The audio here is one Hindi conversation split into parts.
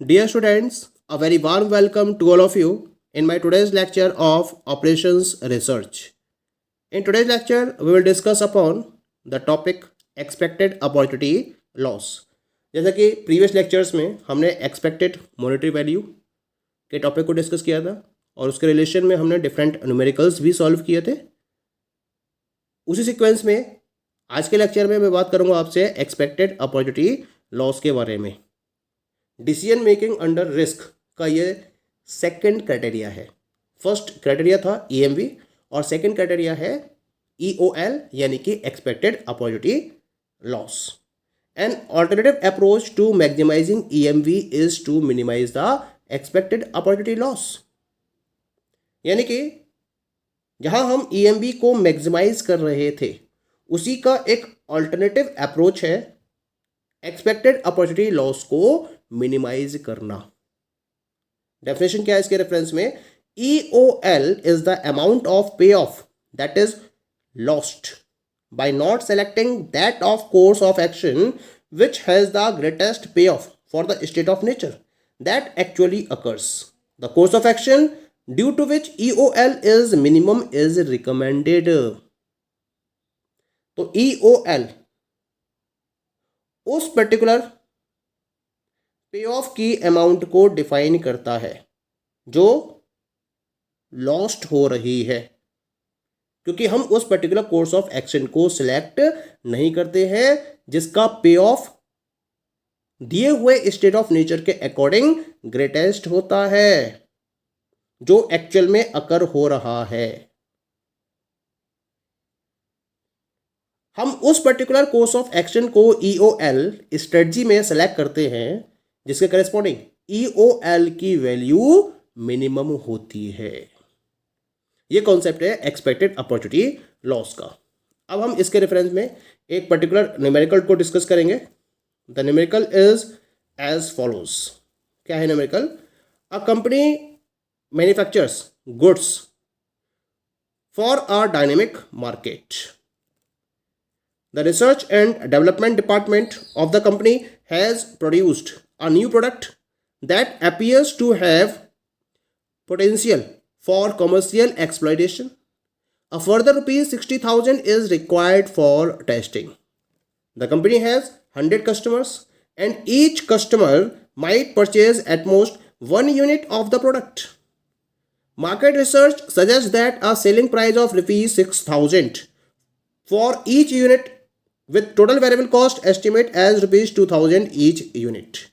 Dear students, a very warm welcome to all of you in my today's lecture of Operations Research. In today's lecture, we will discuss upon the topic Expected Opportunity Loss. जैसा कि प्रीवियस लेक्चर्स में हमने एक्सपेक्टेड मॉनेटरी वैल्यू के टॉपिक को डिस्कस किया था और उसके रिलेशन में हमने डिफरेंट न्यूमेरिकल्स भी सॉल्व किए थे। उसी सीक्वेंस में आज के लेक्चर में मैं बात करूंगा आपसे एक्सपेक्टेड अपॉर्चुनिटी लॉस के बारे में। डिसीजन मेकिंग अंडर रिस्क का ये सेकंड क्राइटेरिया है। फर्स्ट क्राइटेरिया था EMV और सेकंड क्राइटेरिया है EOL यानी कि expected opportunity loss. An alternative approach to maximising EMV is to minimise the expected opportunity loss. यानी कि जहां हम EMV को मैक्सिमाइज कर रहे थे उसी का एक ऑल्टरनेटिव अप्रोच है एक्सपेक्टेड अपॉर्चुनिटी लॉस को मिनिमाइज करना। डेफिनेशन क्या है इसके रेफरेंस में? EOL is the amount of payoff that is lost by not selecting that of course of action which has the greatest payoff for the state of nature that actually occurs. The course of action due to which EOL is minimum is recommended. तो EOL उस पर्टिकुलर पे ऑफ की अमाउंट को डिफाइन करता है जो लॉस्ट हो रही है, क्योंकि हम उस पर्टिकुलर कोर्स ऑफ एक्शन को सिलेक्ट नहीं करते हैं जिसका पे ऑफ दिए हुए स्टेट ऑफ नेचर के अकॉर्डिंग ग्रेटेस्ट होता है, जो एक्चुअल में अकर हो रहा है। हम उस पर्टिकुलर कोर्स ऑफ एक्शन को EOL स्ट्रेटजी में सेलेक्ट करते हैं जिसके करेस्पॉन्डिंग EOL की वैल्यू मिनिमम होती है। ये कॉन्सेप्ट है एक्सपेक्टेड अपॉर्चुनिटी लॉस का। अब हम इसके रेफरेंस में एक पर्टिकुलर न्यूमेरिकल को डिस्कस करेंगे। The numerical is as follows. क्या है numerical? A company manufactures goods for a dynamic market. The research and development department of the company has produced a new product that appears to have potential for commercial exploitation. A further rupees 60,000 is required for testing. The company has 100 customers and each customer might purchase at most 1 unit of the product. Market research suggests that a selling price of rupees 6,000 for each unit with total variable cost estimate as rupees 2,000 each unit.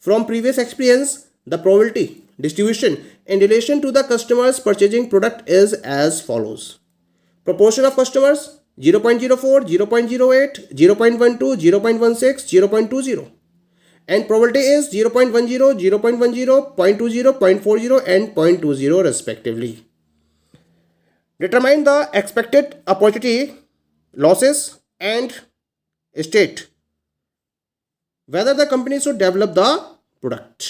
From previous experience, the probability distribution in relation to the customer's purchasing product is as follows. Proportion of customers 0.04, 0.08, 0.12, 0.16, 0.20 and probability is 0.10, 0.10, 0.20, 0.40 and 0.20 respectively. Determine the expected opportunity losses and state whether the company should develop the product.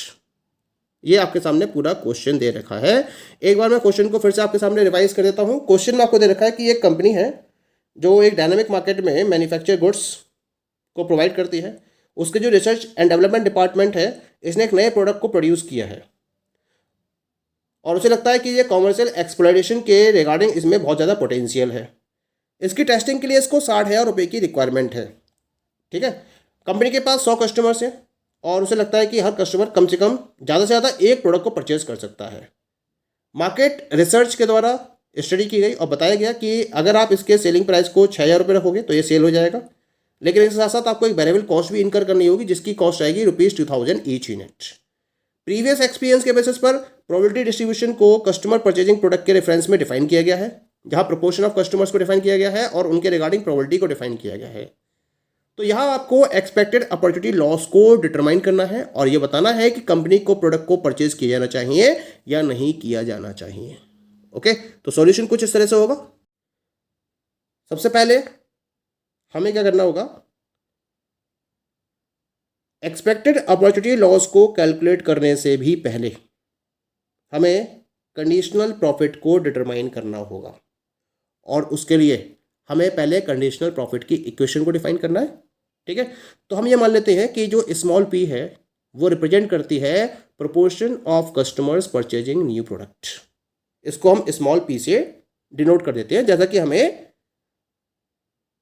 ये आपके सामने पूरा क्वेश्चन दे रखा है। एक बार मैं क्वेश्चन को फिर से आपके सामने रिवाइज कर देता हूँ। क्वेश्चन में आपको दे रखा है कि एक कंपनी है जो एक डायनामिक मार्केट में मैन्युफैक्चर गुड्स को प्रोवाइड करती है। उसके जो रिसर्च एंड डेवलपमेंट डिपार्टमेंट है इसने एक नए प्रोडक्ट को प्रोड्यूस किया है और उसे लगता है कि ये कॉमर्शियल एक्सप्लॉयटेशन के रिगार्डिंग इसमें बहुत ज़्यादा पोटेंशियल है। इसकी टेस्टिंग के लिए इसको 60,000 रुपये की रिक्वायरमेंट है। ठीक है, कंपनी के पास 100 कस्टमर्स हैं और उसे लगता है कि हर कस्टमर कम से कम ज़्यादा से ज़्यादा एक प्रोडक्ट को परचेज कर सकता है। मार्केट रिसर्च के द्वारा स्टडी की गई और बताया गया कि अगर आप इसके सेलिंग प्राइस को 6,000 रुपये रखोगे तो ये सेल हो जाएगा, लेकिन इसके साथ साथ आपको एक वेरिएबल कॉस्ट भी इनकर करनी होगी जिसकी कॉस्ट आएगी rupees 2,000 each unit. Previous experience के बेसिस पर प्रोबेबिलिटी डिस्ट्रीब्यूशन को कस्टमर परचेजिंग प्रोडक्ट के रेफरेंस में डिफाइन किया गया है, जहाँ प्रोपोर्शन ऑफ कस्टमर्स को डिफाइन किया गया है और उनके रिगार्डिंग प्रोबेबिलिटी को डिफाइन किया गया है। तो यहाँ आपको एक्सपेक्टेड अपॉर्चुनिटी लॉस को डिटरमाइन करना है और ये बताना है कि कंपनी को प्रोडक्ट को परचेज किया जाना चाहिए या नहीं किया जाना चाहिए। ओके, तो सॉल्यूशन कुछ इस तरह से होगा। सबसे पहले हमें क्या करना होगा? एक्सपेक्टेड अपॉर्चुनिटी लॉस को कैलकुलेट करने से भी पहले हमें कंडीशनल प्रॉफिट को डिटरमाइन करना होगा और उसके लिए हमें पहले कंडीशनल प्रॉफिट की इक्वेशन को डिफाइन करना है। ठीक है, तो हम ये मान लेते हैं कि जो स्मॉल p है वो रिप्रेजेंट करती है proportion of customers purchasing new product. इसको हम स्मॉल पी से डिनोट कर देते हैं, जैसा कि हमें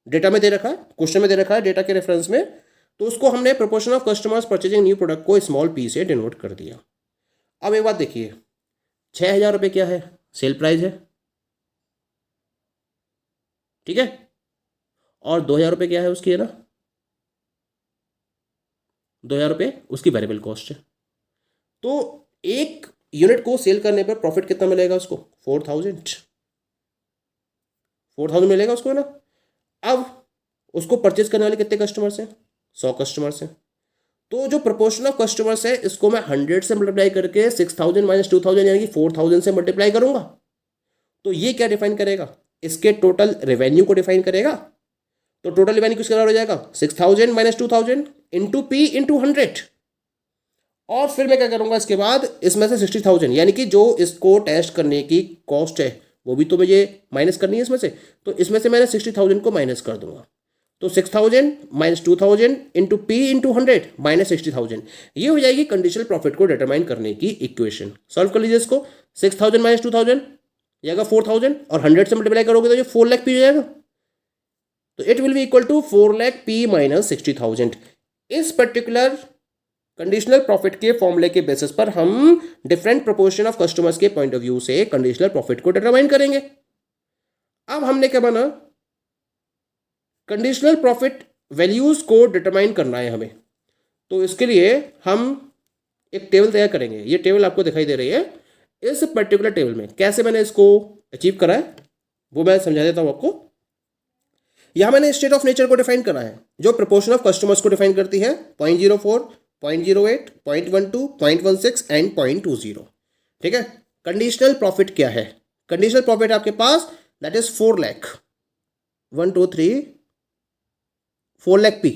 डेटा में दे रखा है, क्वेश्चन में दे रखा है डेटा के रेफरेंस में, तो उसको हमने proportion of customers purchasing new product को स्मॉल पी से डिनोट कर दिया। अब एक बात देखिए, 6,000 रुपये क्या है, सेल प्राइस है, ठीक है, और 2,000 रुपये क्या है उसकी, है ना, 2,000 रुपये उसकी वेरिएबल कॉस्ट है। तो एक यूनिट को सेल करने पर प्रॉफिट कितना मिलेगा उसको, 4,000 मिलेगा उसको, है ना। अब उसको परचेज करने वाले कितने कस्टमर्स हैं, 100 कस्टमर्स हैं। तो जो प्रोपोर्शन ऑफ कस्टमर्स है इसको मैं 100 से मल्टीप्लाई करके 6,000 माइनस 2,000 यानी कि 4,000 से मल्टीप्लाई करूंगा। तो ये क्या डिफाइन करेगा, इसके टोटल रेवेन्यू को डिफाइन करेगा। तो टोटल रेवेन्यू किसके बराबर हो जाएगा, 6,000 माइनस 2,000 इंटू पी इंटू 100। और फिर मैं क्या करूंगा इसके बाद, इसमें से 60,000 यानी कि जो इसको टेस्ट करने की कॉस्ट है वो भी तो मुझे माइनस करनी है इसमें से, तो इसमें से मैंने 60,000 को माइनस कर दूंगा। तो 6,000 minus 2,000 into P into 100 minus 60,000, ये हो जाएगी कंडीशनल प्रॉफिट को डिटरमाइन करने की इक्वेशन। सॉल्व कर लीजिए इसको, 6,000 माइनस 2,000 जाएगा 4,000 और 100 से मल्टीप्लाई करोगे तो ये 4 लाख पी हो जाएगा। तो it will be equal to 4 lakh P minus 60,000। इस पर्टिकुलर कंडीशनल प्रॉफिट के फॉर्मूले के बेसिस पर हम डिफरेंट प्रोपोर्शन ऑफ कस्टमर्स के पॉइंट ऑफ व्यू से कंडीशनल प्रॉफिट को डिटरमाइन करेंगे। अब हमने क्या बना, कंडीशनल प्रॉफिट वैल्यूज को डिटरमाइन करना है हमें। तो इसके लिए हम एक टेबल तैयार करेंगे। ये टेबल आपको दिखाई दे रही है। इस पर्टिकुलर टेबल में कैसे मैंने इसको अचीव करा है वो मैं समझा देता हूं आपको। यहां मैंने स्टेट ऑफ नेचर को डिफाइन करा है, जो प्रोपोर्शन ऑफ कस्टमर्स को डिफाइन करती है, 0.04, 0.08, 0.12, 0.16 एंड 0.20। ठीक है। कंडीशनल प्रॉफिट क्या है, कंडीशनल प्रॉफिट आपके पास that is 4 lakh, 1 2 3 4 lakh P,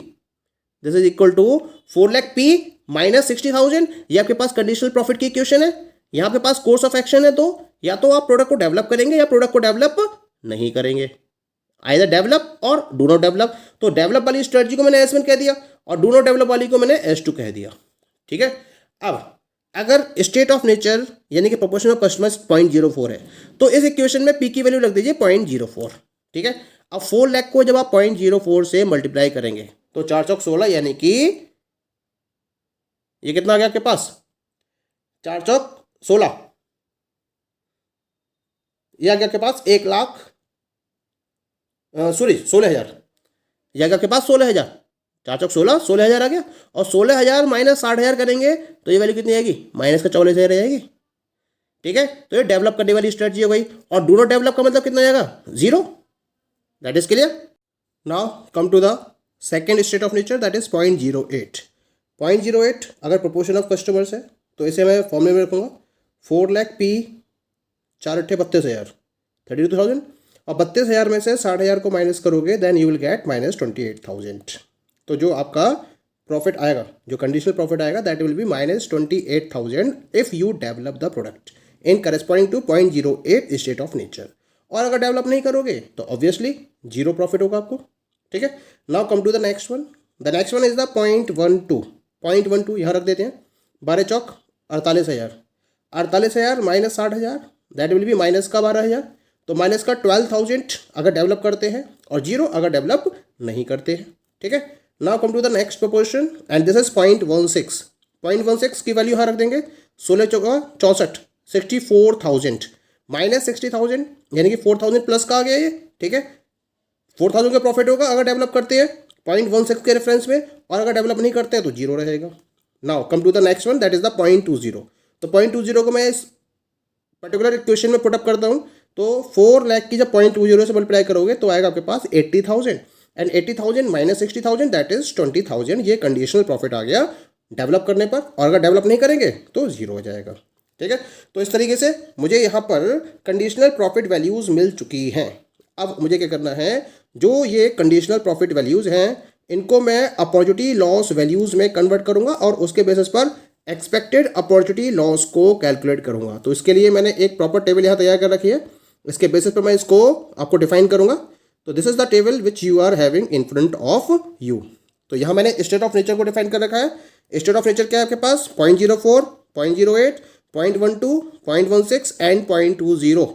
this is equal to 4 lakh P minus 60,000। ये आपके पास कंडीशनल प्रॉफिट की इक्वेशन है। यहां आपके पास कोर्स ऑफ एक्शन है, तो या तो आप प्रोडक्ट को डेवलप करेंगे या प्रोडक्ट को डेवलप नहीं करेंगे, आइदर डेवलप और डू नॉट डेवलप। तो डेवलप वाली स्ट्रेटजी को मैंने S1 कह दिया और डू नॉट डेवलप वाली को मैंने S2 कह दिया। ठीक है। अब अगर स्टेट ऑफ नेचर यानी कि प्रोपोर्शन ऑफ कस्टमर्स 0.04 है, तो इस इक्वेशन में P की वैल्यू रख दीजिए 0.04। ठीक है। अब 4 लाख को जब आप 0.04 से मल्टीप्लाई करेंगे तो 4 चौक 16 यानी कि ये कितना आ गया आपके पास, 4 चौक 16, ये आ गया आपके पास 1 लाख, सॉरी 16,000, ये आ गया आपके पास 16,000, 4 चौक 16, 16,000 आ गया। और 16,000 माइनस 60,000 करेंगे तो ये वैल्यू कितनी आएगी, माइनस का 44,000 आएगी। ठीक है। तो ये डेवलप करने वाली स्ट्रेटजी हो गई। और डू नॉट डेवलप का मतलब कितना आएगा, 0। That is clear. Now come to the second state of nature, that is 0.08। 0.08 अगर प्रोपोर्शन ऑफ कस्टमर्स है तो इसे मैं फॉर्मूले में रखूंगा, 4 लाख पी 4 अट्ठे 32,000, 32,000, और 32,000 में से 60,000 को माइनस करोगे then you will get minus 28,000। तो जो आपका प्रॉफिट आएगा, जो कंडीशनल प्रॉफिट आएगा, that will be minus 28,000 if you develop the product in corresponding to 0.08 state of nature. और अगर डेवलप नहीं करोगे तो ऑब्वियसली 0 प्रॉफिट होगा आपको। ठीक है। Now come to the next one. The next one is the 0.12। 0.12 यहाँ रख देते हैं, 12 चौक 48,000, 48,000 minus 60,000 that will be minus का 12,000। तो माइनस का 12,000 अगर डेवलप करते हैं और 0 अगर डेवलप नहीं करते हैं। ठीक है। Now come to the next proportion and this is 0.16। 0.16 की वैल्यू यहाँ रख देंगे, 16 चौका 64, 64,000 माइनस 60,000 यानी कि 4,000 प्लस का आ गया ये। ठीक है। 4,000 का प्रॉफिट होगा अगर डेवलप करते हैं 0.16 के रेफरेंस में, और अगर डेवलप नहीं करते हैं तो 0 रहेगा। Now come to the next one that is the 0.20। तो 0.20 को मैं इस पर्टिकुलर इक्वेशन में पुटअप करता हूँ। तो 4 लाख की जब 0.20 से मल्टीप्लाई करोगे तो आएगा आपके पास 80,000 एंड 80,000 माइनस 60,000 दैट इज 20,000। ये कंडीशनल प्रॉफिट आ गया डेवलप करने पर, और अगर डेवलप नहीं करेंगे तो 0 हो जाएगा। ठीक है। तो इस तरीके से मुझे यहाँ पर कंडीशनल प्रॉफिट वैल्यूज़ मिल चुकी हैं। अब मुझे क्या करना है, जो ये कंडीशनल प्रॉफिट वैल्यूज़ हैं इनको मैं अपॉर्चुनिटी लॉस वैल्यूज़ में कन्वर्ट करूँगा और उसके बेसिस पर एक्सपेक्टेड अपॉर्चुनिटी लॉस को कैलकुलेट करूँगा। तो इसके लिए मैंने एक प्रॉपर टेबल यहाँ तैयार कर रखी है, इसके बेसिस पर मैं इसको आपको डिफाइन करूँगा। तो this is the table which you are having in front of you. तो यहाँ मैंने स्टेट ऑफ नेचर को डिफाइन कर रखा है। स्टेट ऑफ नेचर क्या है आपके पास? 0.04, 0.08, 0.12, 0.16 एंड 0.20।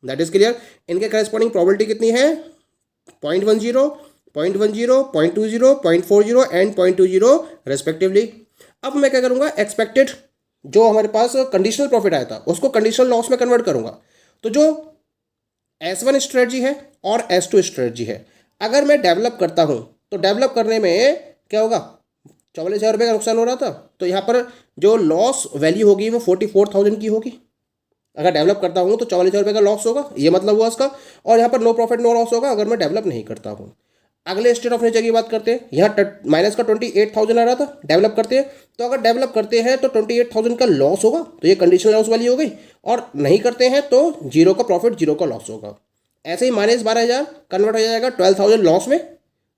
That is clear. इनके करस्पॉन्डिंग प्रोबेबिलिटी कितनी है? 0.10, 0.10, 0.20, 0.40 एंड 0.20 रेस्पेक्टिवली। अब मैं क्या करूँगा, एक्सपेक्टेड जो हमारे पास कंडीशनल प्रॉफिट आया था उसको कंडीशनल लॉस में कन्वर्ट करूँगा। तो जो S1 स्ट्रेटजी है और S2 स्ट्रेटजी है, अगर मैं डेवलप करता हूँ तो डेवलप करने में क्या होगा? 44,000 रुपये का नुकसान हो रहा था, तो यहाँ पर जो लॉस वैल्यू होगी वो 44,000 की होगी। अगर डेवलप करता हूँ तो 44,000 रुपये का लॉस होगा, ये मतलब हुआ इसका। और यहाँ पर नो प्रॉफिट नो लॉस होगा अगर मैं डेवलप नहीं करता हूँ। अगले स्टेट ऑफ नेचर की बात करते हैं। यहाँ माइनस का 28,000 आ रहा था, डेवलप करते हैं तो अगर डेवलप करते हैं तो 28,000 का लॉस होगा, तो ये कंडीशनल लॉस वाली हो गई। और नहीं करते हैं तो 0 का प्रॉफिट 0 का लॉस होगा। ऐसे ही -12,000 कन्वर्ट हो जाएगा 12,000 लॉस में।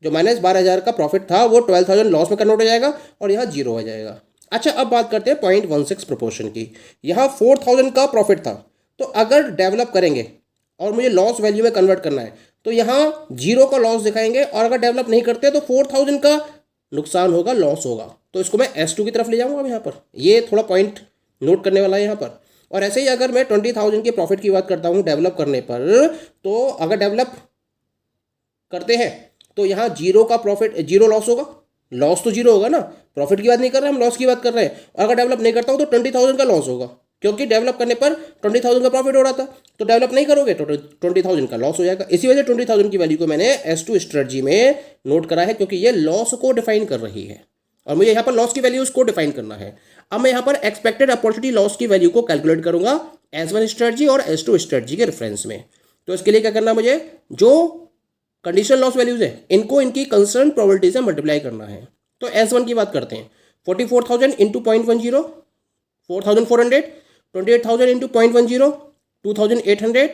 जो -12,000 का प्रॉफिट था वो 12,000 लॉस में कन्वर्ट हो जाएगा और यहाँ 0 हो जाएगा। अच्छा, अब बात करते हैं 0.16 प्रोपोर्शन की। यहाँ 4,000 का प्रॉफिट था, तो अगर डेवलप करेंगे और मुझे लॉस वैल्यू में कन्वर्ट करना है तो यहाँ 0 का लॉस दिखाएंगे, और अगर डेवलप नहीं करते तो 4,000 का नुकसान होगा, लॉस होगा। तो इसको मैं S2 की तरफ ले जाऊँगा। अब यहाँ पर ये थोड़ा पॉइंट नोट करने वाला है यहाँ पर। और ऐसे ही अगर मैं 20,000 के प्रॉफिट की बात करता हूँ डेवलप करने पर, तो अगर डेवलप करते हैं तो यहाँ 0 का प्रॉफिट 0 लॉस होगा। लॉस तो 0 होगा ना, प्रॉफिट की बात नहीं कर रहे हम, लॉस की बात कर रहे हैं। और अगर डेवलप नहीं करता हूँ तो 20,000 का लॉस होगा, क्योंकि डेवलप करने पर 20,000 का प्रॉफिट हो रहा था। तो डेवलप नहीं करोगे तो 20,000 का लॉस हो जाएगा। इसी वजह से 20,000 की वैल्यू को मैंने S2 स्ट्रेटजी में नोट करा है, क्योंकि ये लॉस को डिफाइन कर रही है और मुझे यहाँ पर लॉस की वैल्यूज को डिफाइन करना है। अब मैं यहाँ पर एक्सपेक्टेड अपॉर्चुनिटी लॉस की वैल्यू को कैलकुलेट करूंगा S1 स्ट्रेटजी और S2 स्ट्रेटजी के रेफरेंस में। तो इसके लिए क्या करना, मुझे जो कंडीशनल लॉस वैल्यूज है इनको इनकी कंसर्न प्रोबेबिलिटी से मल्टीप्लाई करना है। तो S1 की बात करते हैं, 44,000 इंटू 0.10 4,400, 28,000 इंटू 0.10 2,800,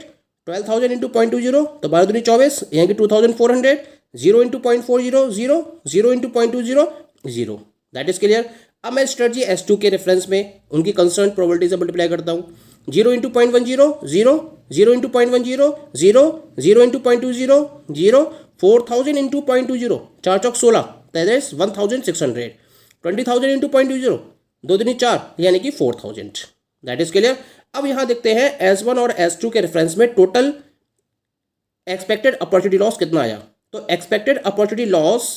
12,000 इंटू 0.20 तो 12 दूनी 24, यहाँ की 2,400, 0 into 0.40 0, 0 into 0.20 0। That is clear. अब मैं स्ट्रेटजी S2 के रेफरेंस में उनकी कंसर्न प्रोबेबिलिटी से मल्टीप्लाई करता हूँ। 0 into 0.10 0, 0 into 0.10 0, 0 into 0.20 0, 4,000 into 0.20 4 Chowk 16 that is 1,600, 20,000 into 0.20 2 दूनी 4 यानी कि 4,000। That is clear. अब यहाँ देखते हैं S1 और S2 के रेफरेंस में टोटल एक्सपेक्टेड अपॉर्चुनिटी लॉस कितना आया। तो expected opportunity loss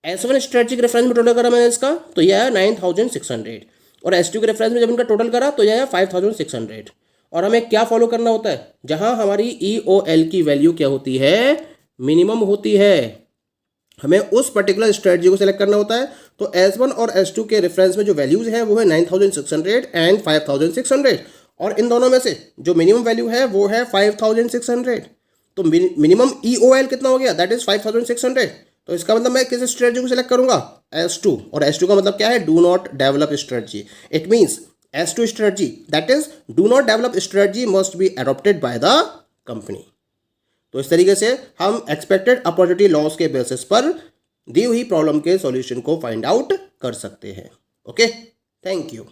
S1 strategy के रेफरेंस में टोटल करा मैंने इसका, तो यह है 9,600, और S2 के रेफरेंस में जब इनका टोटल करा तो यह है 5,600। और हमें क्या फॉलो करना होता है, जहां हमारी EOL की वैल्यू क्या होती है, मिनिमम होती है, हमें उस पर्टिकुलर स्ट्रेटजी को सिलेक्ट करना होता है। तो S1 और S2 के रेफरेंस में जो वैल्यूज है वो है 9,600 एंड 5,600, और इन दोनों में से जो मिनिमम वैल्यू है वो है 5,600। तो मिनिमम EOL कितना हो गया, दैट इज 5,600। तो इसका मतलब मैं किस स्ट्रेटजी को सिलेक्ट करूंगा, S2। और S2 का मतलब क्या है, do not develop strategy. It means S2 strategy that is do not develop strategy must be adopted by the company. तो इस तरीके से हम एक्सपेक्टेड अपॉर्चुनिटी लॉस के बेसिस पर दी हुई प्रॉब्लम के सॉल्यूशन को फाइंड आउट कर सकते हैं। Okay, thank you.